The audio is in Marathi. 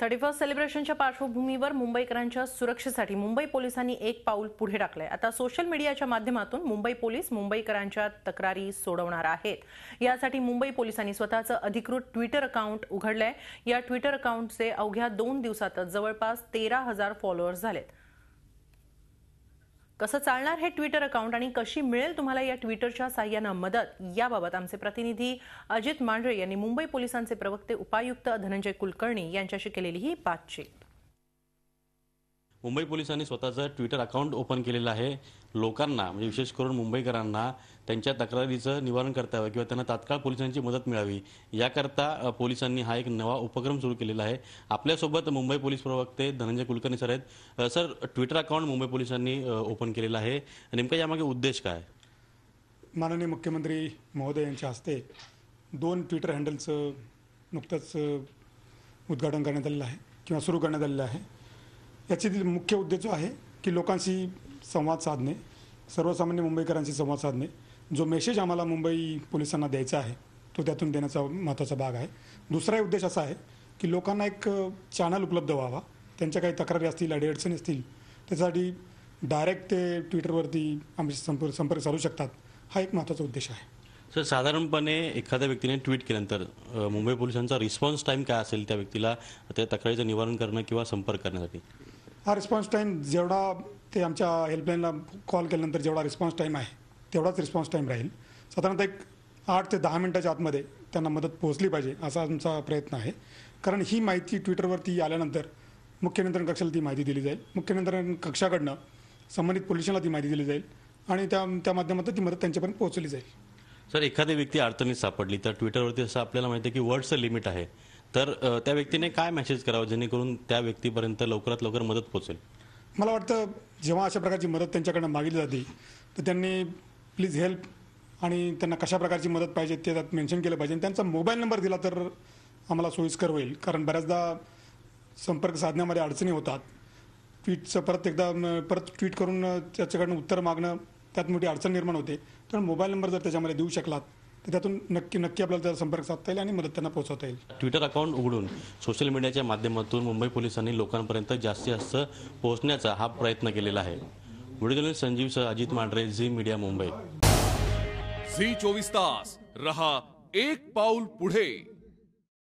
31 सेलिब्रेशनच्या पार्श्वभूमीवर मुंबईकरांच्या सुरक्षेसाठी मुंबई पोलिसांनी एक पाऊल पुढे टाकलंय। आता सोशल मीडियाच्या माध्यमातून मुंबई पोलीस मुंबईकरांच्या तक्रारी सोडवणार आहेत। यासाठी मुंबई पोलिसांनी स्वतःचं अधिकृत ट्विटर अकाउंट उघडलंय। या ट्विटर अकाउंटचे अवघ्या 2 दिवसातच जवळपास 13,000 फॉलोअर्स झालेत। कसं चालणार हे ट्विटर अकाउंट आणि कशी मिळेल तुम्हाला या ट्विटरच्या साहाय्याने मदत, याबाबत आमचे प्रतिनिधी अजित मांढरे यांनी मुंबई पोलिसांचे प्रवक्ते उपायुक्त धनंजय कुलकर्णी यांच्याशी केलेली ही बातचीत। मुंबई पोलिसांनी स्वतःचं ट्विटर अकाउंट ओपन केलेलं आहे। लोकांना म्हणजे विशेष करून मुंबईकरांना त्यांच्या तक्रारीचं निवारण करता यावं किंवा त्यांना तात्काळ पोलिसांची मदत मिळावी याकरता पोलिसांनी हा एक नवा उपक्रम सुरू केलेला आहे। आपल्यासोबत मुंबई पोलीस प्रवक्ते धनंजय कुलकर्णी सर आहेत। सर, ट्विटर अकाउंट मुंबई पोलिसांनी ओपन केलेलं आहे, नेमका यामागे उद्देश काय? माननीय मुख्यमंत्री महोदय यांच्या हस्ते 2 ट्विटर हँडलचं नुकतंच उद्घाटन करण्यात आलेलं आहे किंवा सुरू करण्यात आलेलं आहे। याची मुख्य उद्देश जो आहे की लोकांशी संवाद साधणे, सर्वसामान्य मुंबईकरांशी संवाद साधणे। जो मेसेज आम्हाला मुंबई पोलिसांना द्यायचा आहे तो त्यातून देण्याचा महत्त्वाचा भाग आहे। दुसरा उद्देश असा आहे की लोकांना एक चॅनल उपलब्ध व्हावा, त्यांच्या काही तक्रारी असतील, अडीअडचणी असतील, त्यासाठी डायरेक्ट ते ट्विटरवरती आमच्याशी संपर्क साधू शकतात। हा एक महत्त्वाचा उद्देश आहे। सर, साधारणपणे एखाद्या व्यक्तीने ट्विट केल्यानंतर मुंबई पोलिसांचा रिस्पॉन्स टाईम काय असेल त्या व्यक्तीला त्या तक्रारीचं निवारण करणं किंवा संपर्क करण्यासाठी? हा रिस्पॉन्स टाईम जेवढा ते आमच्या हेल्पलाईनला कॉल केल्यानंतर जेवढा रिस्पॉन्स टाईम आहे तेवढाच रिस्पॉन्स टाईम राहील। साधारणतः एक 8 ते 10 मिनिटाच्या आतमध्ये त्यांना मदत पोहोचली पाहिजे असा आमचा प्रयत्न आहे। कारण ही माहिती ट्विटरवरती आल्यानंतर मुख्य नियंत्रण कक्षाला ती माहिती दिली जाईल, मुख्य नियंत्रण कक्षाकडनं संबंधित पोलिसांना ती माहिती दिली जाईल आणि त्या माध्यमातून ती मदत त्यांच्यापर्यंत पोहोचली जाईल। सर, एखादी व्यक्ती अडचणीत सापडली तर ट्विटरवरती असं आपल्याला माहिती आहे की वर्ड्सचं लिमिट आहे, तर त्या व्यक्तीने काय मेसेज करावा जेणेकरून त्या व्यक्तीपर्यंत लवकरात लवकर मदत पोहोचेल? मला वाटतं जेव्हा अशा प्रकारची मदत त्यांच्याकडनं मागितली जाते तर त्यांनी प्लीज हेल्प आणि त्यांना कशा प्रकारची मदत पाहिजे ते त्यात मेन्शन केलं पाहिजे। त्यांचा मोबाईल नंबर दिला तर आम्हाला सोयीस्कर होईल, कारण बऱ्याचदा संपर्क साधण्यामध्ये अडचणी होतात। ट्विटचं परत ट्विट करून त्याच्याकडनं उत्तर मागणं त्यात मोठी अडचण निर्माण होते। तर मोबाईल नंबर जर त्याच्यामध्ये देऊ शकलात तर त्यातून नक्की आपल्याला त्याचा संपर्क साधता येईल आणि मदत त्यांना पोहोचवता येईल। ट्विटर अकाउंट उघडून सोशल मीडियाच्या माध्यमातून मुंबई पोलिसांनी लोकांपर्यंत जास्तीत जास्त पोहोचण्याचा हा प्रयत्न केलेला आहे। व्हिडिओ जर्नलिस्ट संजीव सह Ajit Mandhare, Zee media, Mumbai. Zee 24 तास रहा एक पाऊल पुढे।